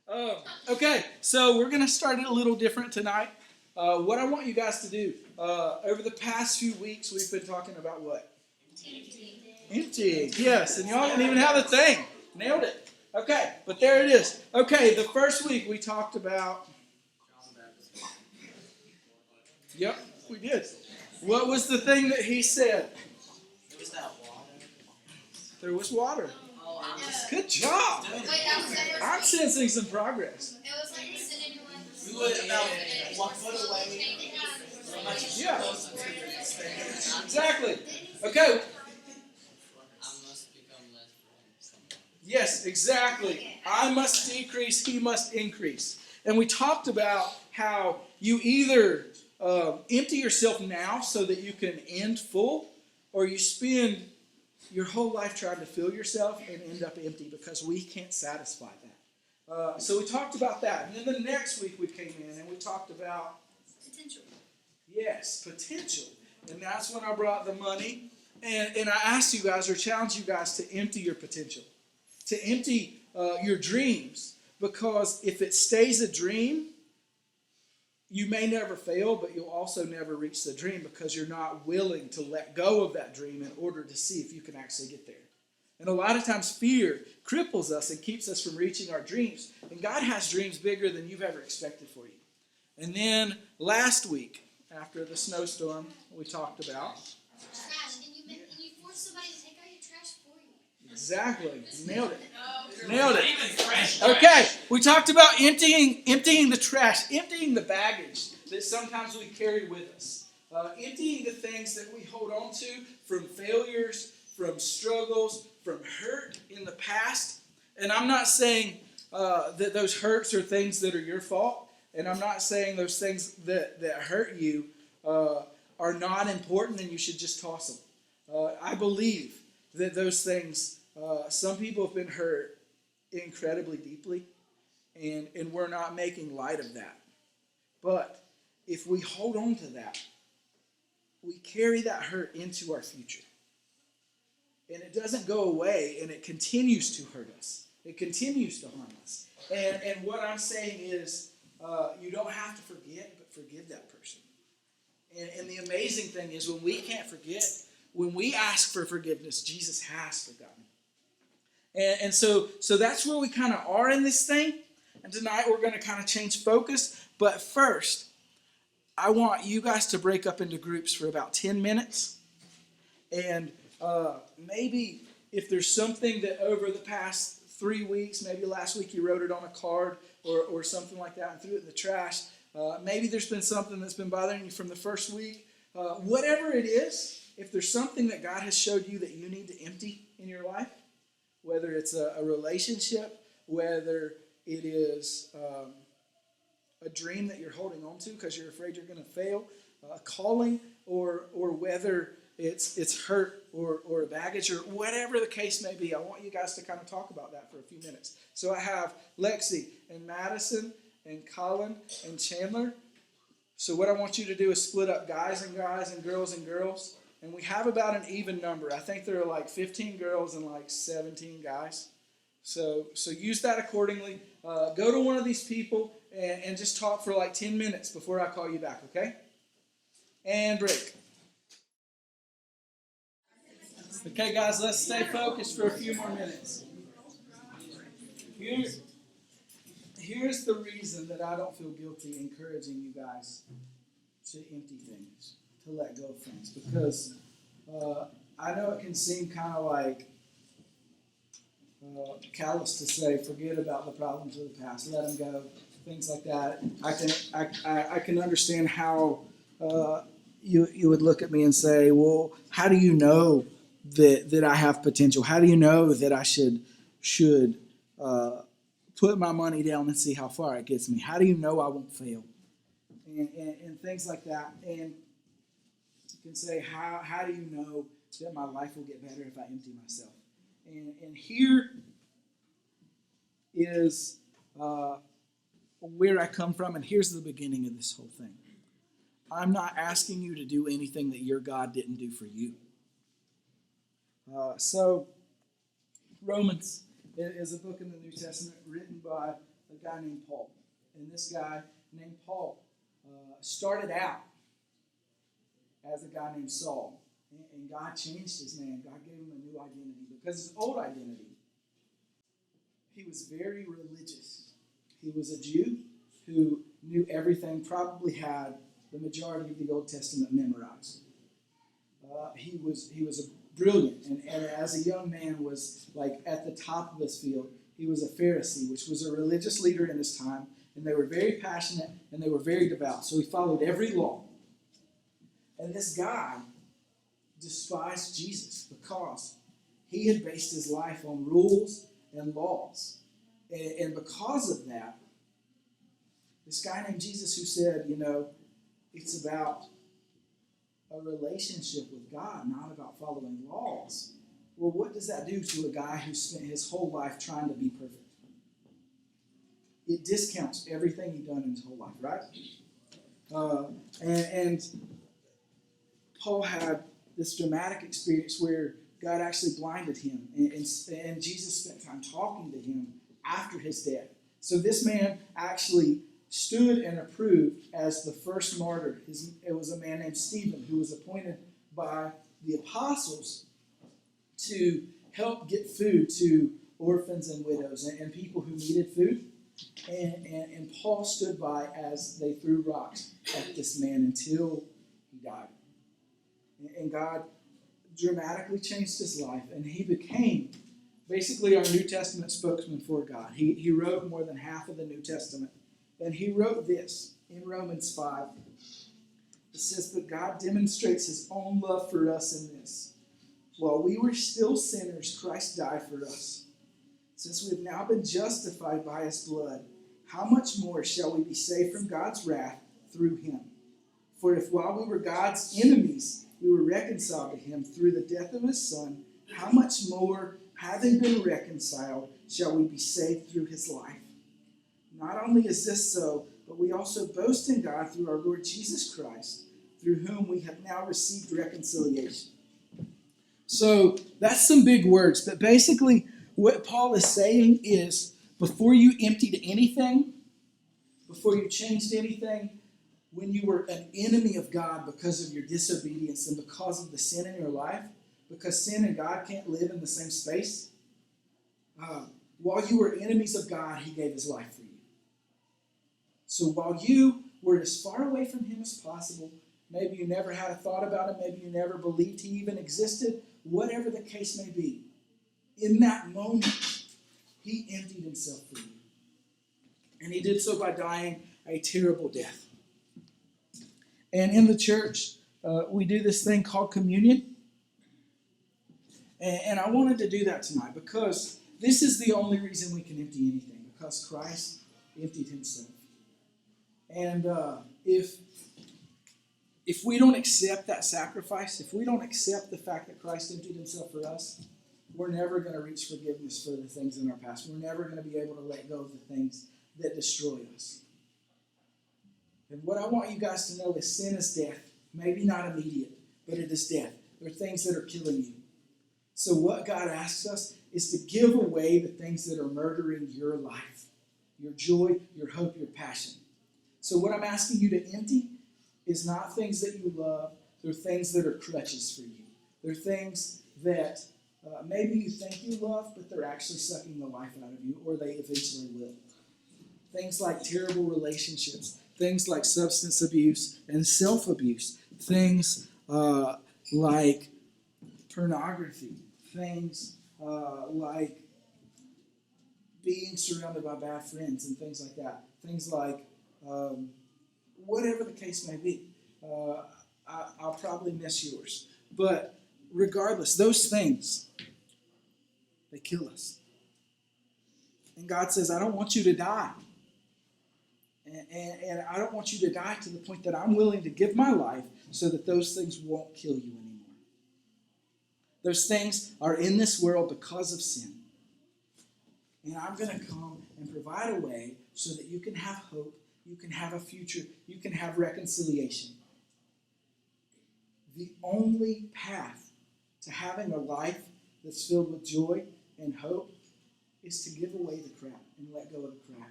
Okay, so we're going to start it a little different tonight. What I want you guys to do, over the past few weeks, we've been talking about what? Emptying. Yes, and y'all didn't even have a thing. Nailed it. Okay, but there it is. Okay, the first week we talked about. Yep, we did. What was the thing that he said? It was that water. There was water. Oh, Good job. Wait, I'm sensing some progress. it was like sin in your life. we were about 1 foot away. Yeah, exactly. Okay. I must become less friends. Yes, exactly. I must decrease, he must increase. And we talked about how you either empty yourself now so that you can end full, or you spend your whole life trying to fill yourself and end up empty because we can't satisfy that. So we talked about that. And then the next week we came in and we talked about, Potential. yes, potential. And that's when I brought the money. And I asked you guys, or challenged you guys to empty your potential, to empty your dreams. Because if it stays a dream, you may never fail, but you'll also never reach the dream because you're not willing to let go of that dream in order to see if you can actually get there. And a lot of times fear cripples us and keeps us from reaching our dreams. And God has dreams bigger than you've ever expected for you. And then last week, after the snowstorm, we talked about. Trash. And you force somebody to take out your trash for you. Exactly. Nailed it. Nailed it. Okay, we talked about emptying the trash, emptying the baggage that sometimes we carry with us, emptying the things that we hold on to from failures, from struggles, from hurt in the past. And I'm not saying that those hurts are things that are your fault, and I'm not saying those things that hurt you are not important and you should just toss them. I believe that those things, some people have been hurt incredibly deeply, and we're not making light of that. But if we hold on to that, we carry that hurt into our future. And it doesn't go away, and it continues to hurt us. It continues to harm us. And what I'm saying is, you don't have to forget, but forgive that person. And the amazing thing is, when we can't forget, when we ask for forgiveness, Jesus has forgotten. And so that's where we kind of are in this thing. And tonight we're going to kind of change focus. But first, I want you guys to break up into groups for about 10 minutes. And maybe if there's something that over the past 3 weeks, maybe last week you wrote it on a card or something like that and threw it in the trash. Maybe there's been something that's been bothering you from the first week. Whatever it is, if there's something that God has showed you that you need to empty in your life, whether it's a relationship, whether it is a dream that you're holding on to because you're afraid you're going to fail, a calling, or whether it's hurt or baggage or whatever the case may be. I want you guys to kind of talk about that for a few minutes. So I have Lexi and Madison and Colin and Chandler. So what I want you to do is split up guys and guys and girls and girls. And we have about an even number. I think there are like 15 girls and like 17 guys. So use that accordingly. Go to one of these people and just talk for like 10 minutes before I call you back, okay? And break. Okay, guys, let's stay focused for a few more minutes. Here's the reason that I don't feel guilty encouraging you guys to empty things, to let go of things, because I know it can seem kind of like callous to say, forget about the problems of the past, let them go, things like that. I can understand how you would look at me and say, well, how do you know that I have potential? How do you know that I should put my money down and see how far it gets me? How do you know I won't fail? And things like that. And you can say, how do you know that my life will get better if I empty myself? And here is where I come from, and here's the beginning of this whole thing. I'm not asking you to do anything that your God didn't do for you. So Romans is a book in the New Testament written by a guy named Paul. And this guy named Paul started out as a guy named Saul. And God changed his name. God gave him a new identity because his old identity, he was very religious. He was a Jew who knew everything, probably had the majority of the Old Testament memorized. He was brilliant, and as a young man was like at the top of his field. He was a Pharisee, which was a religious leader in his time, and they were very passionate and they were very devout. So he followed every law. And this guy despised Jesus because he had based his life on rules and laws. And because of that, this guy named Jesus who said, it's about a relationship with God, not about following laws. Well, what does that do to a guy who spent his whole life trying to be perfect? It discounts everything he'd done in his whole life, right? And Paul had this dramatic experience where God actually blinded him, and Jesus spent time talking to him after his death. So this man actually stood and approved as the first martyr. It was a man named Stephen who was appointed by the apostles to help get food to orphans and widows and people who needed food. And Paul stood by as they threw rocks at this man until he died. And God dramatically changed his life, and he became basically our New Testament spokesman for God. He wrote more than half of the New Testament. And he wrote this in Romans 5. It says, "But God demonstrates his own love for us in this. While we were still sinners, Christ died for us. Since we have now been justified by his blood, how much more shall we be saved from God's wrath through him? For if while we were God's enemies, we were reconciled to him through the death of his Son, how much more, having been reconciled, shall we be saved through his life? Not only is this so, but we also boast in God through our Lord Jesus Christ, through whom we have now received reconciliation." So that's some big words, but basically what Paul is saying is before you emptied anything, before you changed anything, when you were an enemy of God because of your disobedience and because of the sin in your life, because sin and God can't live in the same space, while you were enemies of God, he gave his life for you. So while you were as far away from him as possible, maybe you never had a thought about him, maybe you never believed he even existed, whatever the case may be, in that moment, he emptied himself for you. And he did so by dying a terrible death. And in the church, we do this thing called communion. And I wanted to do that tonight because this is the only reason we can empty anything, because Christ emptied himself. And if we don't accept that sacrifice, if we don't accept the fact that Christ emptied himself for us, we're never going to reach forgiveness for the things in our past. We're never going to be able to let go of the things that destroy us. And what I want you guys to know is sin is death. Maybe not immediate, but it is death. There are things that are killing you. So what God asks us is to give away the things that are murdering your life, your joy, your hope, your passion. So what I'm asking you to empty is not things that you love. They're things that are crutches for you. They're things that maybe you think you love, but they're actually sucking the life out of you, or they eventually will. Things like terrible relationships, things like substance abuse and self-abuse, things like pornography, things like being surrounded by bad friends and things like that. Things like whatever the case may be. I'll probably miss yours. But regardless, those things, they kill us. And God says, I don't want you to die. And I don't want you to die to the point that I'm willing to give my life so that those things won't kill you anymore. Those things are in this world because of sin. And I'm going to come and provide a way so that you can have hope, you can have a future, you can have reconciliation. The only path to having a life that's filled with joy and hope is to give away the crap and let go of the crap.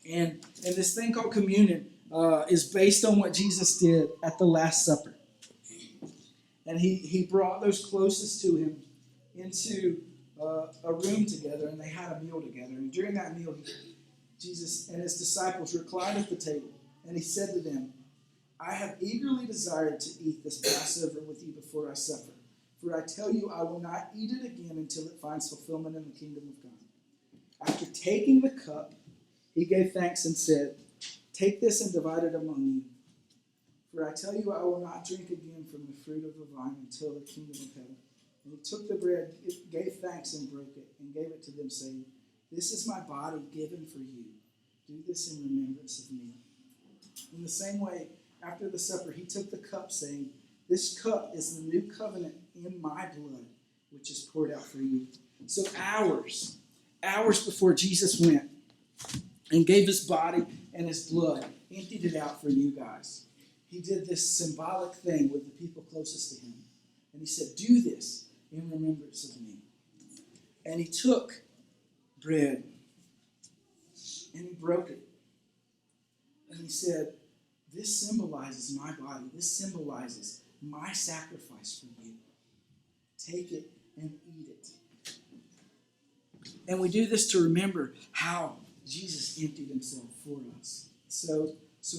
And this thing called communion is based on what Jesus did at the Last Supper. And he brought those closest to him into a room together, and they had a meal together. And during that meal, Jesus and his disciples reclined at the table, and he said to them, I have eagerly desired to eat this Passover with you before I suffer. For I tell you, I will not eat it again until it finds fulfillment in the kingdom of God. After taking the cup, he gave thanks and said, take this and divide it among you. For I tell you, I will not drink again from the fruit of the vine until the kingdom of heaven. And he took the bread, gave thanks and broke it, and gave it to them, saying, this is my body given for you. Do this in remembrance of me. In the same way, after the supper, he took the cup, saying, this cup is the new covenant in my blood, which is poured out for you. So hours before Jesus went and gave his body and his blood, emptied it out for you guys, he did this symbolic thing with the people closest to him. And he said, do this in remembrance of me. And he took bread and he broke it. And he said, this symbolizes my body. This symbolizes my sacrifice for you. Take it and eat it. And we do this to remember how Jesus emptied himself for us. So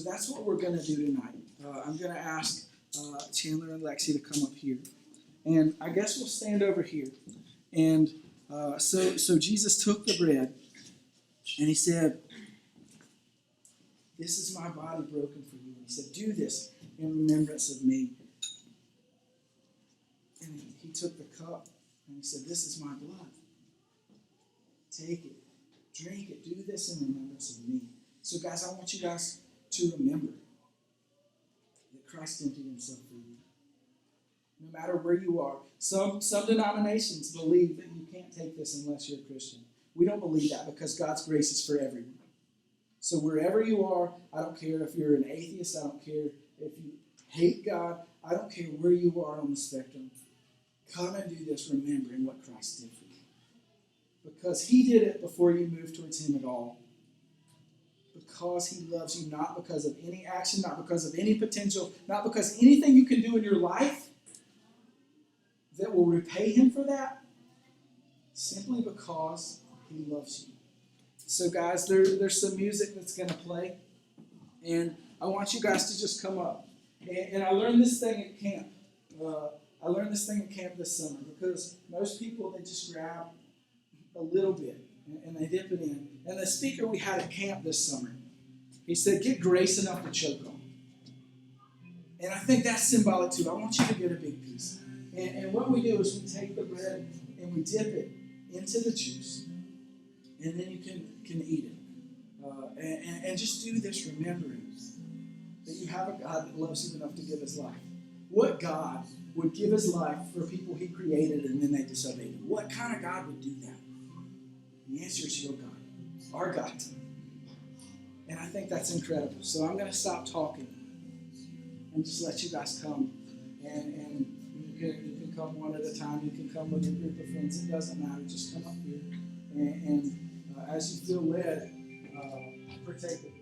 that's what we're going to do tonight. I'm going to ask Chandler and Lexi to come up here. And I guess we'll stand over here. And so Jesus took the bread and he said, this is my body broken for you. And he said, do this in remembrance of me. And he took the cup and he said, this is my blood. Take it. Drink it. Do this in remembrance of me. So guys, I want you guys to remember that Christ emptied himself for you. No matter where you are. Some denominations believe that you can't take this unless you're a Christian. We don't believe that because God's grace is for everyone. So wherever you are, I don't care if you're an atheist, I don't care if you hate God, I don't care where you are on the spectrum. Come and do this remembering what Christ did for you. Because he did it before you moved towards him at all. Because he loves you, not because of any action, not because of any potential, not because anything you can do in your life that will repay him for that, simply because he loves you. So guys, there's some music that's going to play, and I want you guys to just come up. And I learned this thing at camp. I learned this thing at camp this summer because most people, they just grab a little bit and they dip it in. And the speaker we had at camp this summer, he said, get grace enough to choke on. And I think that's symbolic too. I want you to get a big piece. And what we do is we take the bread and we dip it into the juice. And then you can eat it. And just do this remembering that you have a God that loves you enough to give his life. What God would give his life for people he created and then they disobeyed him? What kind of God would do that? The answer is your God. Our God. And I think that's incredible. So I'm going to stop talking and just let you guys come. And you can come one at a time. You can come with a group of friends. It doesn't matter. Just come up here. And as you feel led, partake of